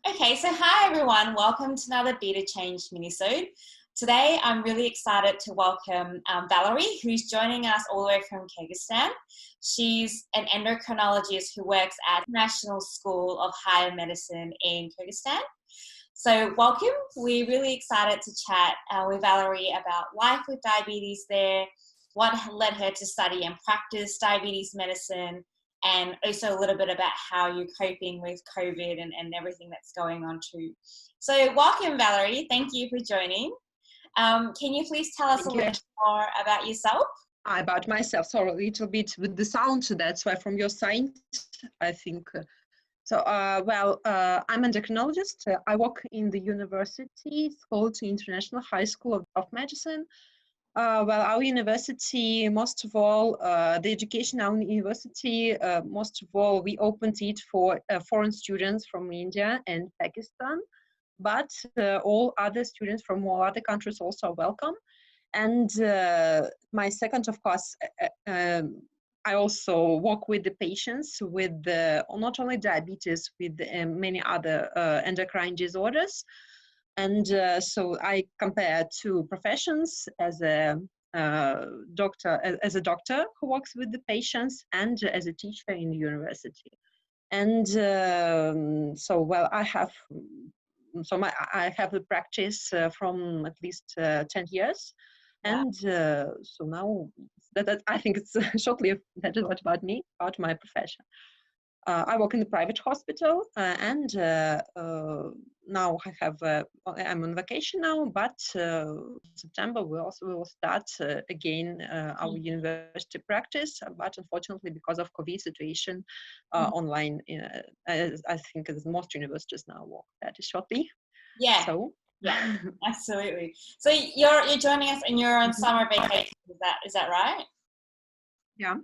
Okay, so hi everyone, welcome to another Beta Change Minisode. Today I'm really excited to welcome Valerie, who's joining us all the way from Kyrgyzstan. She's an endocrinologist who works at National School of Higher Medicine in Kyrgyzstan. So welcome, we're really excited to chat with Valerie about life with diabetes there, what led her to study and practice diabetes medicine, and also a little bit about how you're coping with COVID and everything that's going on too. So welcome, Valerie. Thank you for joining. Can you please tell us a little bit more about yourself? About myself, sorry, a little bit with the sound, that's why from your side, I think. I'm an endocrinologist. I work in the university. It's called International High School of Medicine. Our university, most of all, the education our university, most of all, we opened it for foreign students from India and Pakistan, but all other students from all other countries also are welcome. And my second, of course, I also work with the patients with not only diabetes, with many other endocrine disorders. And so I compare two professions as a doctor who works with the patients and as a teacher in the university. And I have the practice from at least 10 years. And so now that I think it's shortly that is what about me, about my profession. I work in the private hospital, and now I'm on vacation now. But September we will start again our university practice. But unfortunately, because of COVID situation, online, I think most universities now work that shortly. Yeah. So. Yeah, absolutely. So you're joining us and you're on summer vacation. Is that right? Yeah.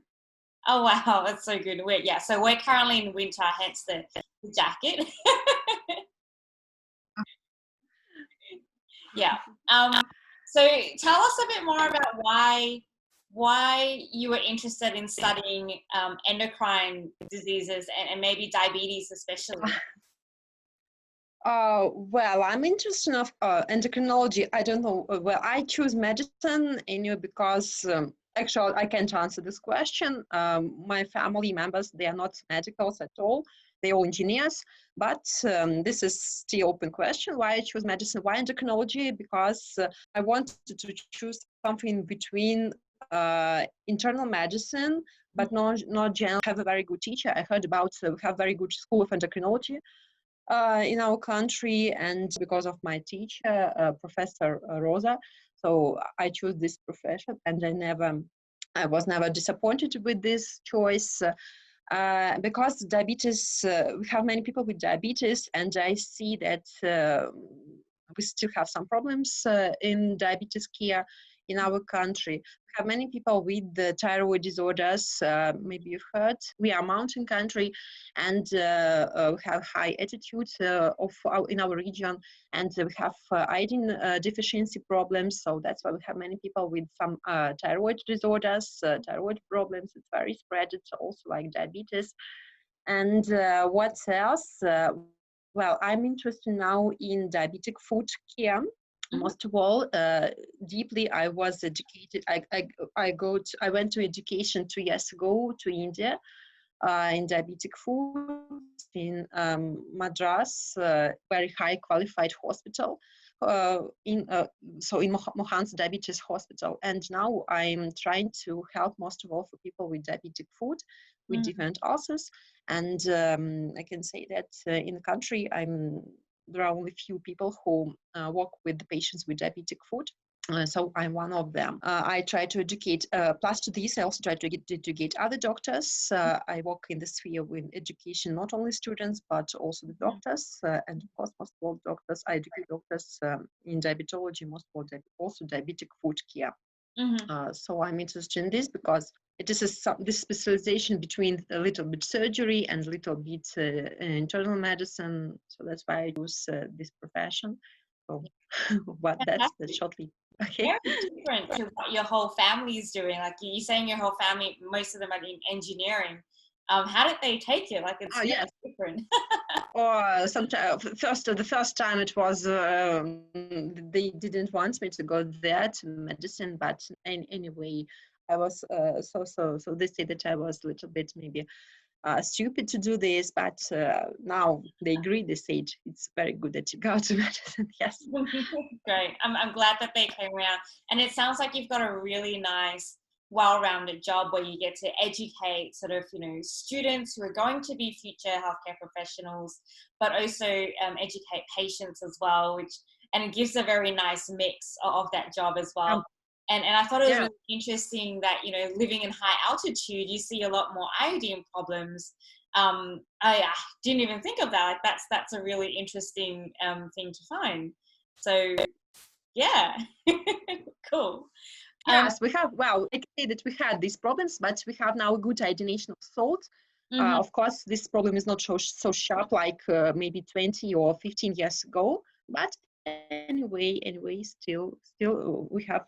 Oh wow, that's so good. So we're currently in winter, hence the jacket. Yeah. So tell us a bit more about why you were interested in studying endocrine diseases and maybe diabetes especially. I'm interested in endocrinology. I don't know. I choose medicine because actually I can't answer this question. My family members, they are not medicals at all. They're all engineers. But this is still open question. Why I choose medicine? Why endocrinology? Because I wanted to choose something between internal medicine, but not general. I have a very good teacher. I heard about we have very good school of endocrinology in our country, and because of my teacher, Professor Rosa, so I chose this profession, and I was never disappointed with this choice. Because diabetes, we have many people with diabetes, and I see that we still have some problems in diabetes care in our country. We have many people with the thyroid disorders. Maybe you've heard. We are a mountain country, and we have high altitude in our region, and we have iodine deficiency problems. So that's why we have many people with some thyroid disorders, thyroid problems. It's very spread. It's also like diabetes. And what else? I'm interested now in diabetic food care. Most of all, deeply, I was educated. I went to education 2 years ago to India in diabetic food in Madras, very high qualified hospital. In Mohan's Diabetes Hospital, and now I'm trying to help most of all for people with diabetic food, with different ulcers, and I can say that in the country there are only few people who work with the patients with diabetic food. So I'm one of them. I try to educate, plus to this, I also try to educate other doctors. I work in the sphere with education, not only students, but also the doctors. And of course, most of all doctors, I educate doctors in diabetology, most of all also diabetic food care. So I'm interested in this because it is this specialization between a little bit surgery and a little bit internal medicine. So that's why I use this profession. So that's shortly. Okay. Very different to what your whole family is doing. Like you're saying, your whole family, most of them are in engineering. How did they take it? Like, it's Oh, very yes. different. Or sometimes the first time it was they didn't want me to go there to medicine, but anyway, I was so they say that I was a little bit maybe stupid to do this, but now they agree. They say it's very good that you go to medicine. Yes. Great. I'm glad that they came around. And it sounds like you've got a really nice, well-rounded job where you get to educate sort of, students who are going to be future healthcare professionals, but also educate patients as well, and it gives a very nice mix of that job as well. And I thought it was Yeah. really interesting that, living in high altitude, you see a lot more iodine problems. I didn't even think of that. Like, that's a really interesting thing to find. So, yeah, cool. Yes, we have. Well, I can say that we had these problems, but we have now a good iodination of salt. Of course, this problem is not so sharp like maybe 20 or 15 years ago. But anyway, still, we have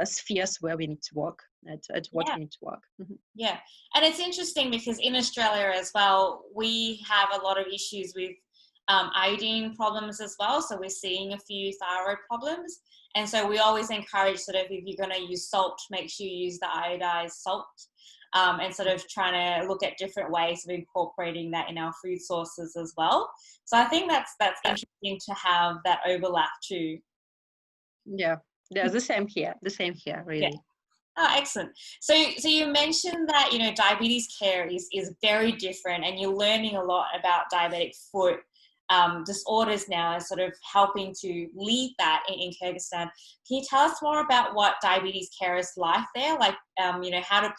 spheres where we need to work at what we need to work. Yeah, and it's interesting because in Australia as well, we have a lot of issues with iodine problems as well. So we're seeing a few thyroid problems. And so we always encourage sort of, if you're going to use salt, make sure you use the iodized salt, and sort of trying to look at different ways of incorporating that in our food sources as well. So I think that's interesting to have that overlap too. Yeah, the same here, really. Yeah. Oh, excellent. So you mentioned that, diabetes care is very different, and you're learning a lot about diabetic foot disorders now and sort of helping to lead that in Kyrgyzstan. Can you tell us more about what diabetes care is like there? Like, how do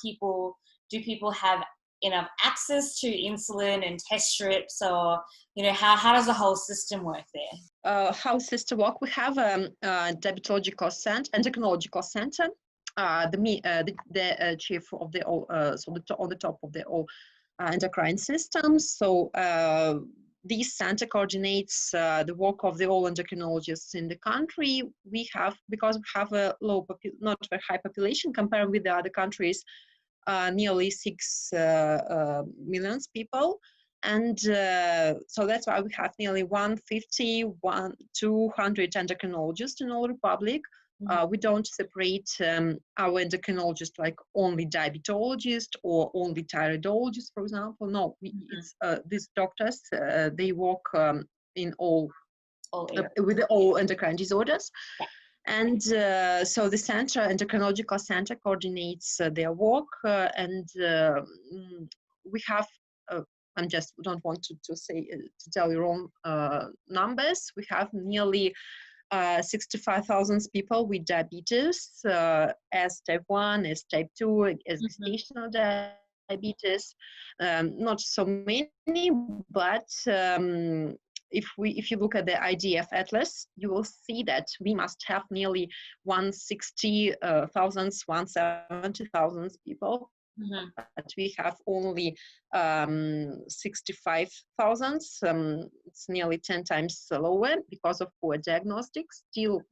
people have enough access to insulin and test strips, or, how does the whole system work there? How system work? We have a diabetological center, endocrinological center. The chief of the all, on the top of the all endocrine systems. So this center coordinates the work of the all endocrinologists in the country. Because we have a not very high population compared with the other countries, nearly 6 million people. And so that's why we have nearly 200 endocrinologists in all republic. We don't separate our endocrinologists like only diabetologist or only thyroidologist, for example. No, it's these doctors, they work in with all endocrine disorders. And so the endocrinological center coordinates their work, and we have, I just don't want to tell you wrong numbers. We have nearly 65,000 people with diabetes, as type 1, as type 2, as gestational diabetes. Not so many, but if you look at the IDF atlas, you will see that we must have nearly 160,000, 170,000 people. But we have only 65,000. It's nearly 10 times lower because of poor diagnostics. Still,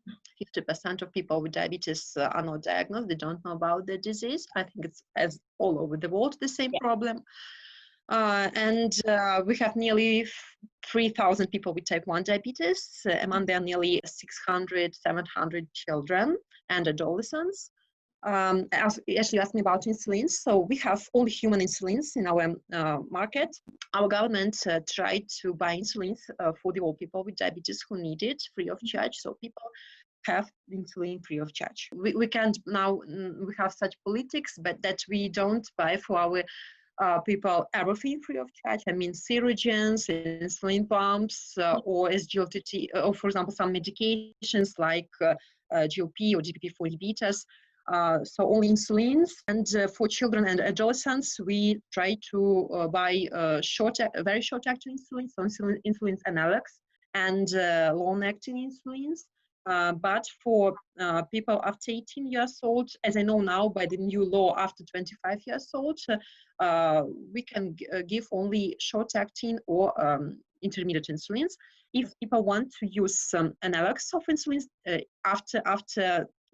50% of people with diabetes are not diagnosed. They don't know about the disease. I think it's as all over the world the same problem. And we have nearly 3,000 people with type 1 diabetes. Among them, nearly 600, 700 children and adolescents. Ashley asked me about insulins. So we have only human insulins in our market. Our government tried to buy insulins for the old people with diabetes who need it free of charge. So people have insulin free of charge. We can't now, we have such politics, but that we don't buy for our people everything free of charge. I mean, syringes, insulin pumps, or SGLT, or for example, some medications like GLP or DPP-4 inhibitors. So only insulins, and for children and adolescents, we try to buy very short-acting insulins, so insulins analogs, and long-acting insulins. But for people after 18 years old, as I know now by the new law, after 25 years old, we can give only short-acting or intermediate insulins. If people want to use some analogs of insulins after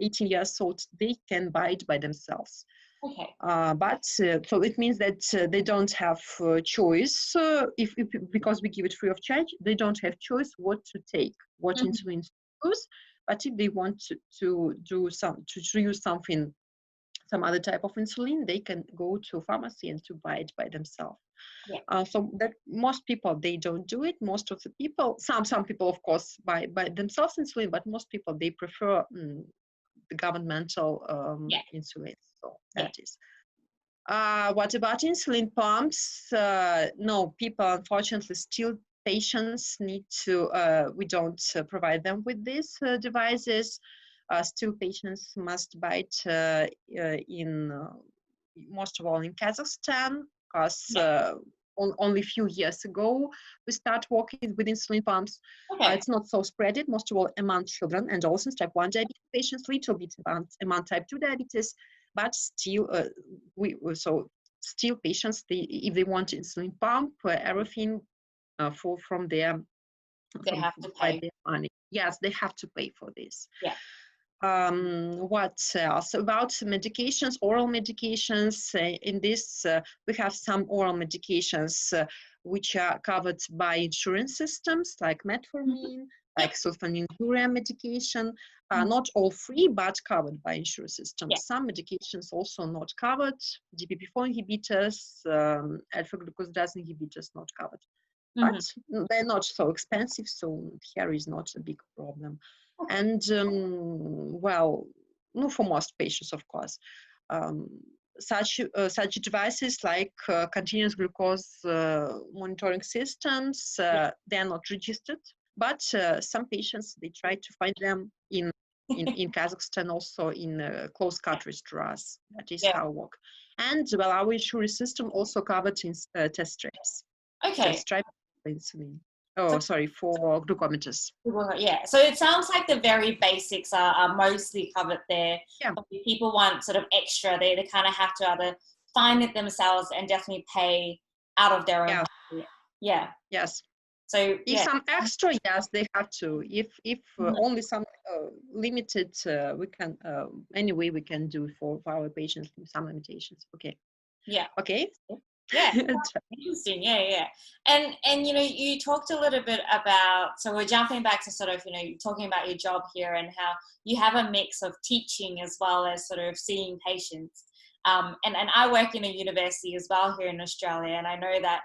18 years old, they can buy it by themselves. Okay. So it means that they don't have choice if because we give it free of charge. They don't have choice what to take, what Mhm. insulin to use. But if they want to use something, some other type of insulin, they can go to pharmacy and to buy it by themselves. Yeah. So that most people, they don't do it. Most of the people, some people of course buy by themselves insulin, but most people, they prefer the governmental Yeah. insulin. So Yeah. that is. What about insulin pumps? No, people unfortunately still, patients need to, we don't provide them with these devices. Still patients must buy it in, most of all in Kazakhstan, because Yeah. only a few years ago we start working with insulin pumps. Okay. It's not so spread, most of all among children and also type 1 diabetes patients, little bit among type 2 diabetes, but still still patients, if they want insulin pump, everything from their They have to by pay. their money. Yes, they have to pay for this. Yeah. What else about medications, oral medications? In this, we have some oral medications which are covered by insurance systems, like metformin, Yeah. like sulfonylurea medication. Mhm. Not all free, but covered by insurance Yeah. systems. Some medications also not covered. DPP-4 inhibitors, alpha-glucosidase inhibitors not covered. Mhm. But they're not so expensive, so here is not a big problem. Okay. And well, no, for most patients, of course, um, such devices like continuous glucose monitoring systems, Yeah. they are not registered, but some patients, they try to find them in Kazakhstan, also in closed cartridge to us. That is Yeah. how it works. And well, our insurance system also covered in test strips. Okay. Test stripe for insulin. So Oh, sorry, for glucometers. yeah. So it sounds like the very basics are mostly covered there. Yeah, But if people want sort of extra, they kind of have to either find it themselves and definitely pay out of their own yeah, pocket. Yeah. yes. So If yeah. some extra, yes, they have to. If Mhm. only some limited, we can anyway we can do for our patients some limitations. Okay, Yeah. okay. Yeah. Interesting. Yeah, yeah. And you talked a little bit about, so we're jumping back to sort of, talking about your job here and how you have a mix of teaching as well as sort of seeing patients. And I work in a university as well here in Australia, and I know that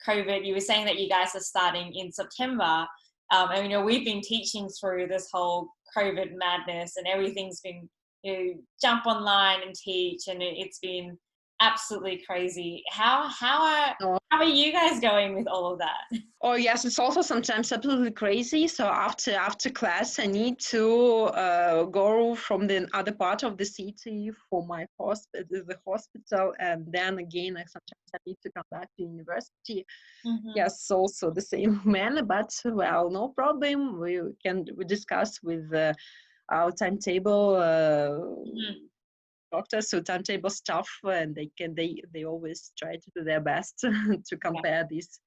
COVID, you were saying that you guys are starting in September. And we've been teaching through this whole COVID madness, and everything's been, jump online and teach, and it's been absolutely crazy. No. How are you guys going with all of that? Oh yes, it's also sometimes absolutely crazy. So after class, I need to go from the other part of the city for my the hospital, and then again, sometimes I need to come back to university. Mm-hmm. Yes, also the same manner, but well, no problem. We discuss with our timetable Mm-hmm. doctors, so timetable staff, and they always try to do their best to Yeah, compare these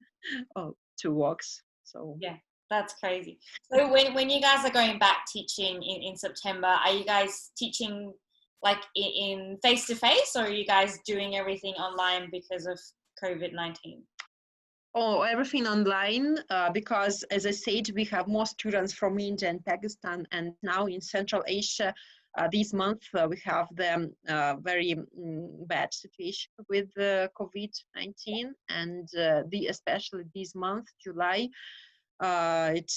two works. So yeah, that's crazy. So when you guys are going back teaching in September, are you guys teaching like in face to face, or are you guys doing everything online because of COVID-19? oh, everything online, because as I said, we have more students from India and Pakistan, and now in Central Asia. This month we have the very bad situation with COVID-19, and especially this month, July, it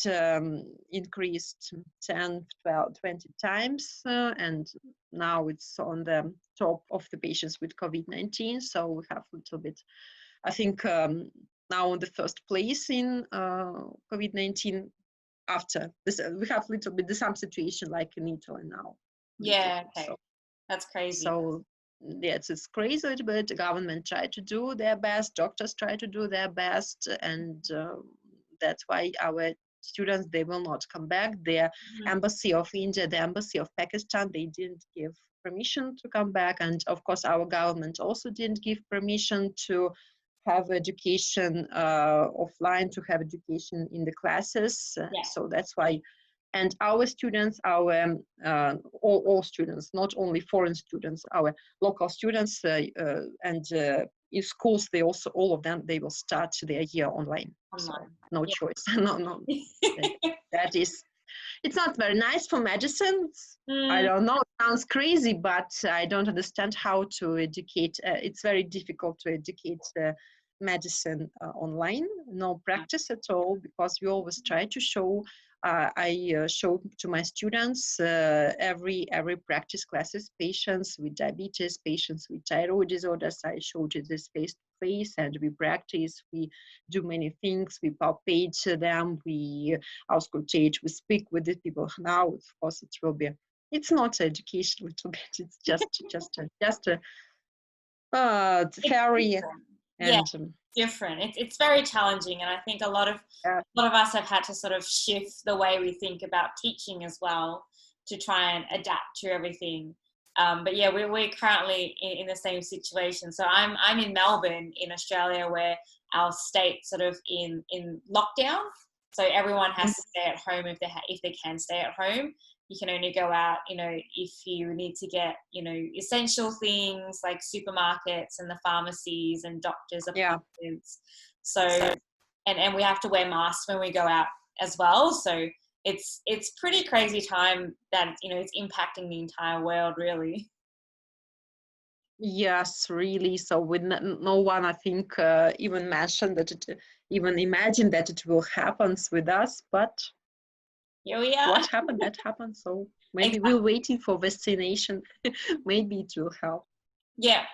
increased 10, 12, 20 times, and now it's on the top of the patients with COVID-19. So we have a little bit, I think, now on the first place in COVID-19. After this, we have a little bit the same situation like in Italy now. Yeah, So, okay, that's crazy. so yes, it's crazy, but the government try to do their best, doctors try to do their best, and that's why our students, they will not come back. The Mhm. embassy of India, the embassy of Pakistan, they didn't give permission to come back, and of course our government also didn't give permission to have education offline, to have education in the classes. Yeah, So that's why And our students, all students, not only foreign students, our local students and in schools, they also, all of them, they will start their year online. So no Yeah. choice. No, that is, it's not very nice for medicine. I don't know, it sounds crazy, but I don't understand how to educate. It's very difficult to educate medicine online, no practice at all, because we always try to show. I show to my students every practice classes, patients with diabetes, patients with thyroid disorders. I showed it this face to face, and we practice. We do many things. We palpate them. We auscultate. We speak with the people. Now, of course, it will be. It's not education a little bit. It's just a theory. Yeah, And different. It's very challenging, and I think a lot of us have had to sort of shift the way we think about teaching as well to try and adapt to everything. But yeah, we're currently in the same situation. So I'm in Melbourne in Australia, where our state sort of in lockdown. So everyone has to stay at home if they can stay at home. You can only go out, if you need to get, essential things like supermarkets and the pharmacies and doctors' appointments. So, and we have to wear masks when we go out as well. So it's pretty crazy time that, it's impacting the entire world, really. Yes, really. So with no one, I think, even mentioned that even imagine that it will happen with us, but here we are. What happened, that happened. So maybe we're waiting for vaccination. Maybe it will help. Yeah,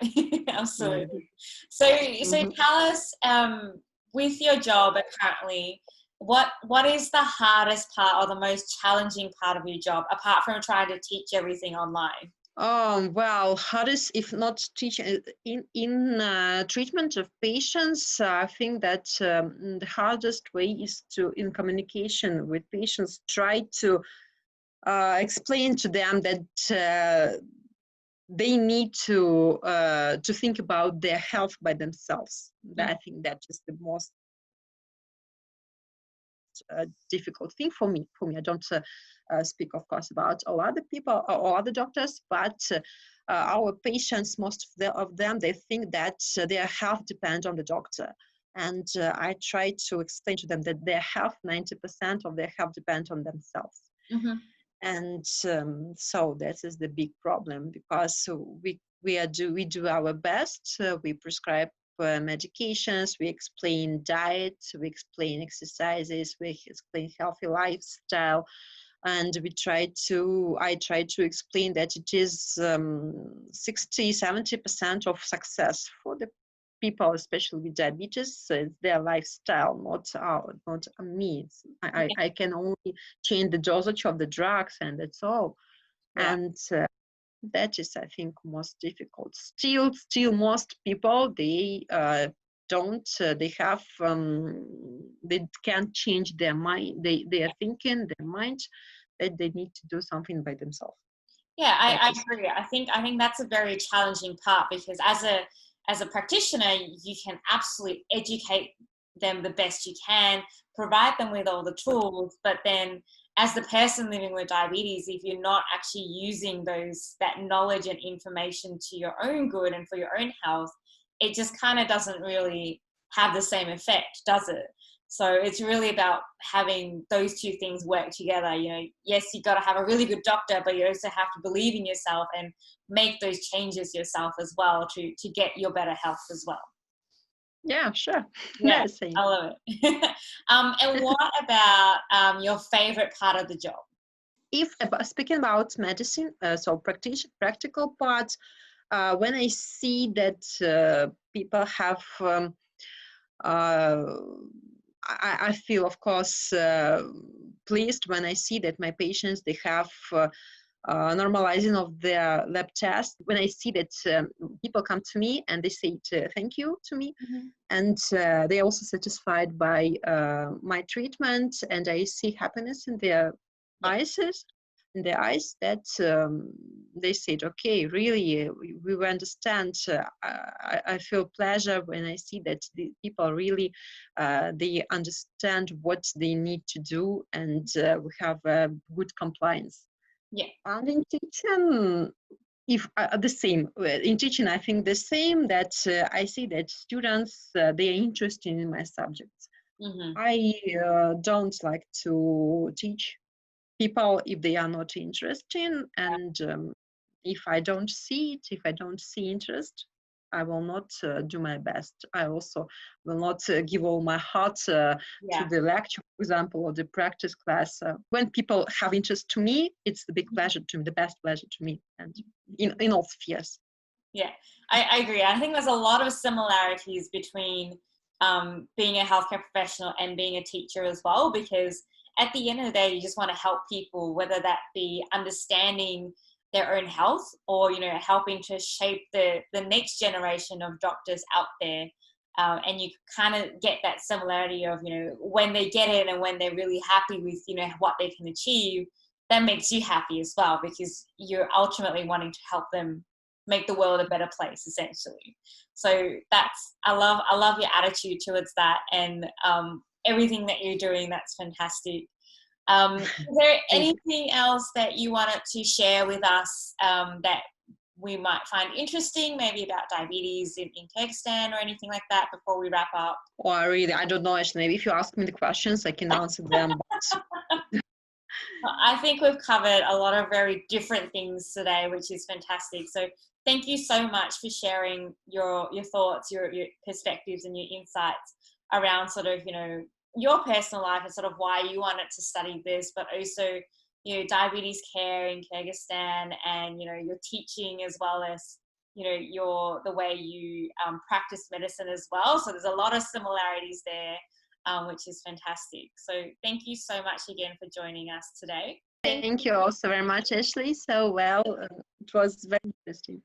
absolutely. So tell us, with your job currently, what is the hardest part or the most challenging part of your job, apart from trying to teach everything online? Well, hardest, if not teaching in treatment of patients, I think that the hardest way is to, in communication with patients, try to explain to them that they need to think about their health by themselves. I think that is the most difficult thing for me. I don't speak, of course, about all other people or other doctors, but our patients, most of them, they think that their health depends on the doctor. And I try to explain to them that their health, 90% of their health depends on themselves. And so that is the big problem, because we do our best. We prescribe medications, we explain diet, we explain exercises, we explain healthy lifestyle, and I try to explain that it is 60-70% of success for the people, especially with diabetes. It's their lifestyle, not me. I can only change the dosage of the drugs, and that's all. And that is, I think, most difficult. Still most people, they don't, they have, they can't change their mind. They are thinking their mind that they need to do something by themselves. Yeah, I agree. I think that's a very challenging part, because as a practitioner, you can absolutely educate them the best you can, provide them with all the tools, but then as the person living with diabetes, if you're not actually using that knowledge and information to your own good and for your own health, it just kind of doesn't really have the same effect, does it? So it's really about having those two things work together. Yes, you got to have a really good doctor, but you also have to believe in yourself and make those changes yourself as well to get your better health as well. Yeah, sure. Yeah, I love it. And what about your favorite part of the job? Speaking about medicine, so practical parts, when I see that people have, I feel, of course, pleased when I see that my patients, they have normalizing of their lab test. When I see that people come to me and they say thank you to me, and they're also satisfied by my treatment, and I see happiness in their eyes, in their eyes that they said, okay, really, we understand. I feel pleasure when I see that the people really, they understand what they need to do, and we have good compliance. Yeah. And in teaching, if the same in teaching, I think the same, that I see that students, they are interested in my subjects. Mm-hmm. I don't like to teach people if they are not interested, and if I don't see it, if I don't see interest, I will not do my best. I also will not give all my heart to the lecture, for example, or the practice class. When people have interest to me, it's the big pleasure to me, the best pleasure to me, and in all spheres. Yeah, I agree. I think there's a lot of similarities between being a healthcare professional and being a teacher as well, because at the end of the day, you just want to help people, whether that be understanding their own health or, you know, helping to shape the next generation of doctors out there. And you kind of get that similarity of, you know, when they get in and when they're really happy with, you know, what they can achieve, that makes you happy as well, because you're ultimately wanting to help them make the world a better place, essentially. So I love your attitude towards that, and everything that you're doing. That's fantastic. Is there anything else that you wanted to share with us that we might find interesting, maybe about diabetes in Kyrgyzstan or anything like that, before we wrap up? Well, I don't know, Ashley. Maybe if you ask me the questions, I can answer them. But I think we've covered a lot of very different things today, which is fantastic. So thank you so much for sharing your thoughts, your perspectives and your insights around sort of, you know, your personal life and sort of why you wanted to study this, but also, you know, diabetes care in Kyrgyzstan, and, you know, your teaching, as well as, you know, the way you practice medicine as well. So there's a lot of similarities there. Which is fantastic. So thank you so much again for joining us today. thank you also very much, Ashley. So, well, it was very interesting.